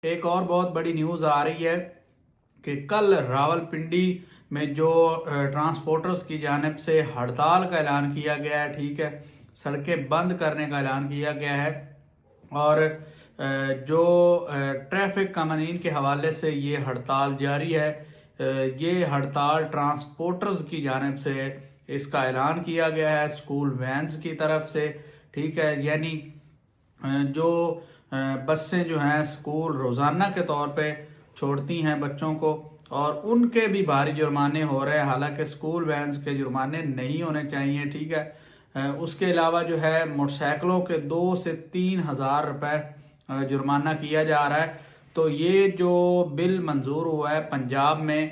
ایک اور بہت بڑی نیوز آ رہی ہے کہ کل راولپنڈی میں جو ٹرانسپورٹرز کی جانب سے ہڑتال کا اعلان کیا گیا ہے، ٹھیک ہے، سڑکیں بند کرنے کا اعلان کیا گیا ہے، اور جو ٹریفک قوانین کے حوالے سے یہ ہڑتال جاری ہے، یہ ہڑتال ٹرانسپورٹرز کی جانب سے اس کا اعلان کیا گیا ہے اسکول وینز کی طرف سے، ٹھیک ہے، یعنی جو بسیں جو ہیں اسکول روزانہ کے طور پہ چھوڑتی ہیں بچوں کو، اور ان کے بھی بھاری جرمانے ہو رہے ہیں، حالانکہ اسکول وینز کے جرمانے نہیں ہونے چاہیے، ٹھیک ہے۔ اس کے علاوہ جو ہے موٹر سائیکلوں کے 2 سے 3 ہزار روپے جرمانہ کیا جا رہا ہے۔ تو یہ جو بل منظور ہوا ہے پنجاب میں،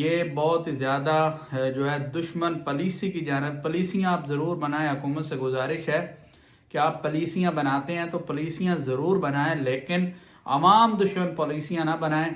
یہ بہت زیادہ جو ہے دشمن پالیسی کی جانب، پالیسیاں آپ ضرور بنائیں، حکومت سے گزارش ہے کہ آپ پالیسیاں بناتے ہیں تو پالیسیاں ضرور بنائیں، لیکن عوام دشمن پالیسیاں نہ بنائیں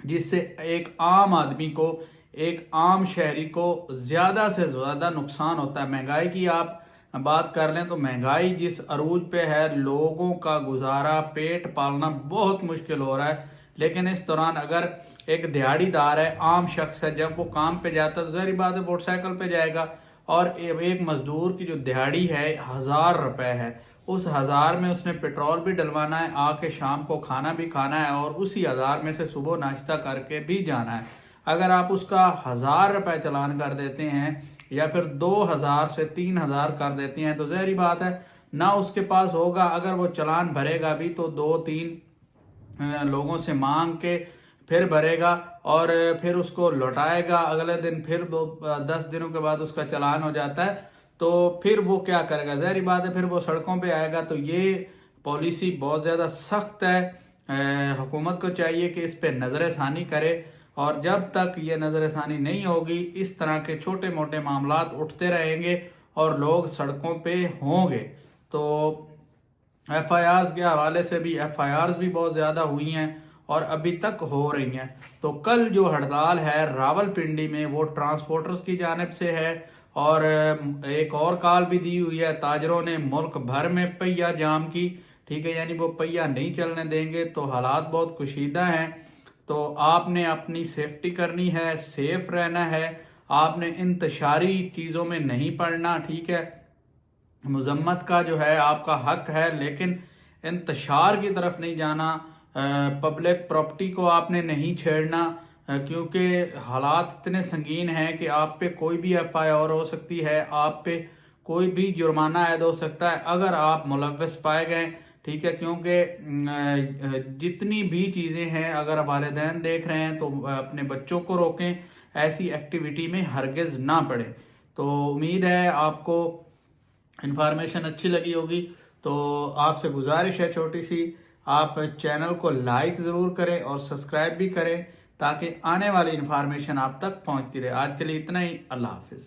جس سے ایک عام آدمی کو، ایک عام شہری کو زیادہ سے زیادہ نقصان ہوتا ہے۔ مہنگائی کی آپ بات کر لیں تو مہنگائی جس عروج پہ ہے، لوگوں کا گزارا، پیٹ پالنا بہت مشکل ہو رہا ہے، لیکن اس دوران اگر ایک دیہڑی دار ہے، عام شخص ہے، جب وہ کام پہ جاتا ہے تو ظاہری بات ہے موٹر سائیکل پہ جائے گا، اور ایک مزدور کی جو دیہڑی ہے 1000 روپے ہے، اس 1000 میں اس نے پیٹرول بھی ڈلوانا ہے، آ کے شام کو کھانا بھی کھانا ہے، اور اسی 1000 میں سے صبح ناشتہ کر کے بھی جانا ہے۔ اگر آپ اس کا 1000 روپے چلان کر دیتے ہیں یا پھر 2000 سے 3000 کر دیتے ہیں، تو ظاہری بات ہے نہ اس کے پاس ہوگا، اگر وہ چلان بھرے گا بھی تو 2-3 لوگوں سے مانگ کے پھر بھرے گا، اور پھر اس کو لوٹائے گا اگلے دن، پھر 10 دنوں کے بعد اس کا چلان ہو جاتا ہے، تو پھر وہ کیا کرے گا؟ ظاہری بات ہے پھر وہ سڑکوں پہ آئے گا۔ تو یہ پالیسی بہت زیادہ سخت ہے، حکومت کو چاہیے کہ اس پہ نظر ثانی کرے، اور جب تک یہ نظر ثانی نہیں ہوگی اس طرح کے چھوٹے موٹے معاملات اٹھتے رہیں گے اور لوگ سڑکوں پہ ہوں گے۔ تو ایف آئی آرز کے حوالے سے بھی ایف آئی آرز بھی بہت زیادہ ہوئی ہیں اور ابھی تک ہو رہی ہیں۔ تو کل جو ہڑتال ہے راولپنڈی میں وہ ٹرانسپورٹرز کی جانب سے ہے، اور ایک اور کال بھی دی ہوئی ہے تاجروں نے ملک بھر میں پہیہ جام کی، ٹھیک ہے، یعنی وہ پہیہ نہیں چلنے دیں گے۔ تو حالات بہت کشیدہ ہیں، تو آپ نے اپنی سیفٹی کرنی ہے، سیف رہنا ہے، آپ نے انتشاری چیزوں میں نہیں پڑنا، ٹھیک ہے، مذمت کا جو ہے آپ کا حق ہے، لیکن انتشار کی طرف نہیں جانا، پبلک پراپرٹی کو آپ نے نہیں چھیڑنا، کیونکہ حالات اتنے سنگین ہیں کہ آپ پہ کوئی بھی ایف آئی آر ہو سکتی ہے، آپ پہ کوئی بھی جرمانہ عائد ہو سکتا ہے اگر آپ ملوث پائے گئے، ٹھیک ہے، کیونکہ جتنی بھی چیزیں ہیں اگر والدین دیکھ رہے ہیں تو اپنے بچوں کو روکیں، ایسی ایکٹیویٹی میں ہرگز نہ پڑے۔ تو امید ہے آپ کو انفارمیشن اچھی لگی ہوگی، تو آپ سے گزارش ہے چھوٹی سی، آپ چینل کو لائک ضرور کریں اور سبسکرائب بھی کریں تاکہ آنے والی انفارمیشن آپ تک پہنچتی رہے۔ آج کے لیے اتنا ہی، اللہ حافظ۔